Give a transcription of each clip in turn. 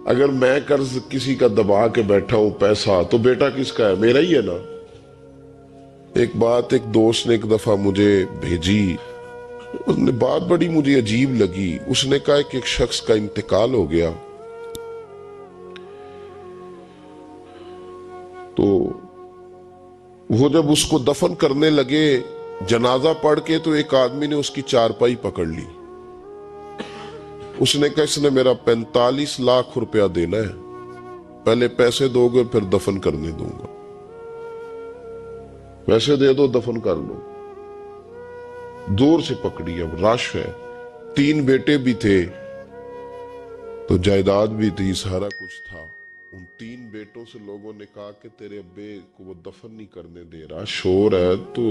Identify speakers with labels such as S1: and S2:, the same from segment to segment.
S1: اگر میں قرض کسی کا دبا کے بیٹھا ہوں پیسہ تو بیٹا کس کا ہے؟ میرا ہی ہے نا۔ ایک بات ایک دوست نے ایک دفعہ مجھے بھیجی، اس نے بات بڑی مجھے عجیب لگی۔ اس نے کہا کہ ایک شخص کا انتقال ہو گیا تو وہ جب اس کو دفن کرنے لگے جنازہ پڑھ کے تو ایک آدمی نے اس کی چارپائی پکڑ لی۔ اس نے کہا اس نے میرا 45 لاکھ روپیہ دینا ہے، پہلے پیسے دو گے پھر دفن کرنے دوں گا، پیسے دے دو دفن کر لو۔ دور سے پکڑی، اب رش ہے، 3 بیٹے بھی تھے تو جائیداد بھی تھی، سارا کچھ تھا۔ ان 3 بیٹوں سے لوگوں نے کہا کہ تیرے ابے کو وہ دفن نہیں کرنے دے رہا، شور ہے تو۔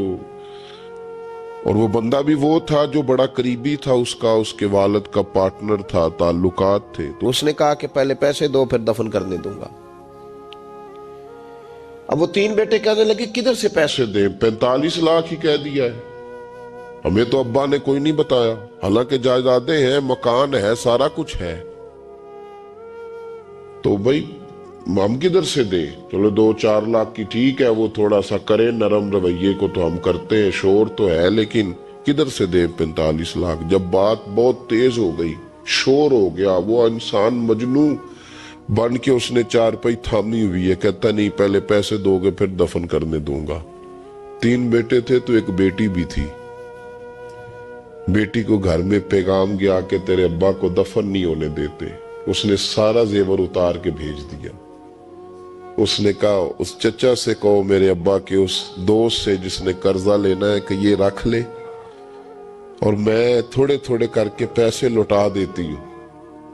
S1: اور وہ بندہ بھی وہ تھا جو بڑا قریبی تھا اس کا، اس کے والد کا پارٹنر تھا، تعلقات تھے، تو اس نے کہا کہ پہلے پیسے دو پھر دفن کرنے دوں گا۔ اب وہ 3 بیٹے کہنے لگے کدھر سے پیسے دیں، 45 لاکھ ہی کہہ دیا ہے، ہمیں تو ابا نے کوئی نہیں بتایا، حالانکہ جائیدادیں ہیں، مکان ہے، سارا کچھ ہے، تو بھائی ہم کدھر سے دیں؟ چلو 2-4 لاکھ کی ٹھیک ہے، وہ تھوڑا سا کرے نرم رویے کو تو ہم کرتے ہیں، شور تو ہے، لیکن کدھر سے دیں 45 لاکھ؟ جب بات بہت تیز ہو گئی، شور ہو گیا، وہ انسان مجنون بن کے اس نے چارپائی تھامی ہوئی ہے، کہتا نہیں پہلے پیسے دو گے پھر دفن کرنے دوں گا۔ 3 بیٹے تھے تو ایک بیٹی بھی تھی، بیٹی کو گھر میں پیغام گیا کہ تیرے ابا کو دفن نہیں ہونے دیتے، اس نے سارا زیور اتار کے بھیج دیا۔ اس نے کہا اس چچا سے کہو میرے ابا کے اس دوست سے جس نے قرضہ لینا ہے کہ یہ رکھ لے اور میں تھوڑے تھوڑے کر کے پیسے لوٹا دیتی ہوں،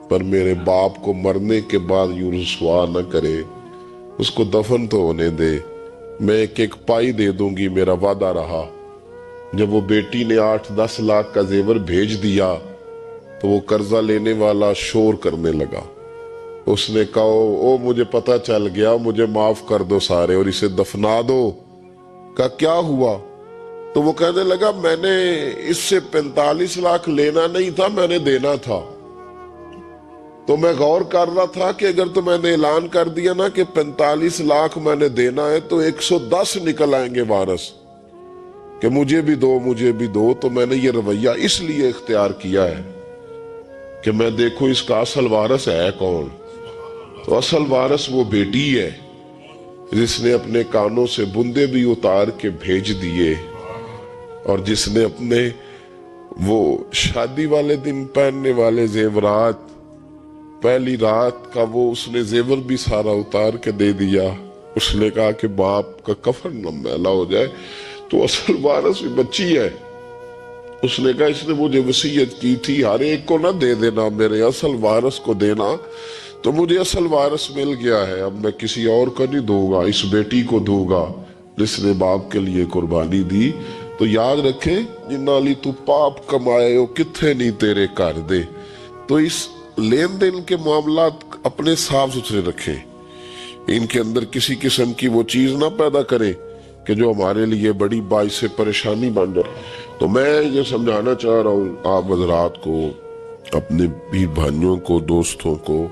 S1: پر میرے باپ کو مرنے کے بعد یوں رسوا نہ کرے، اس کو دفن تو ہونے دے، میں ایک پائی دے دوں گی، میرا وعدہ رہا۔ جب وہ بیٹی نے 8-10 لاکھ کا زیور بھیج دیا تو وہ قرضہ لینے والا شور کرنے لگا، اس نے کہا او مجھے پتا چل گیا، مجھے معاف کر دو سارے اور اسے دفنا دو۔ کہا کیا ہوا؟ تو وہ کہنے لگا میں نے اس سے 45 لاکھ لینا نہیں تھا، میں نے دینا تھا، تو میں غور کر رہا تھا کہ اگر تو میں نے اعلان کر دیا نا کہ 45 لاکھ میں نے دینا ہے تو 110 نکل آئیں گے وارث کہ مجھے بھی دو مجھے بھی دو، تو میں نے یہ رویہ اس لیے اختیار کیا ہے کہ میں دیکھوں اس کا اصل وارث ہے کون۔ تو اصل وارث وہ بیٹی ہے جس نے اپنے کانوں سے بندے بھی اتار کے بھیج دیے، اور جس نے اپنے وہ شادی والے دن پہننے والے زیورات، پہلی رات کا وہ اس نے زیور بھی سارا اتار کے دے دیا۔ اس نے کہا کہ باپ کا کفن نہ میلا ہو جائے، تو اصل وارث بھی بچی ہے۔ اس نے کہا اس نے مجھے وصیت کی تھی ہر ایک کو نہ دے دینا، میرے اصل وارث کو دینا، تو مجھے اصل وارث مل گیا ہے، اب میں کسی اور کو نہیں دوں گا، اس بیٹی کو دوں گا جس نے باپ کے لیے قربانی دی۔ تو یاد رکھیں جنہاں لی تو پاپ کمائے ہو کتھے نہیں تیرے کر دے۔ تو اس لین دین کے معاملات اپنے صاف ستھرے رکھیں، ان کے اندر کسی قسم کی وہ چیز نہ پیدا کریں کہ جو ہمارے لیے بڑی باعث پریشانی بن جائے۔ تو میں یہ سمجھانا چاہ رہا ہوں آپ حضرات کو، اپنے بھی بھائیوں کو، دوستوں کو،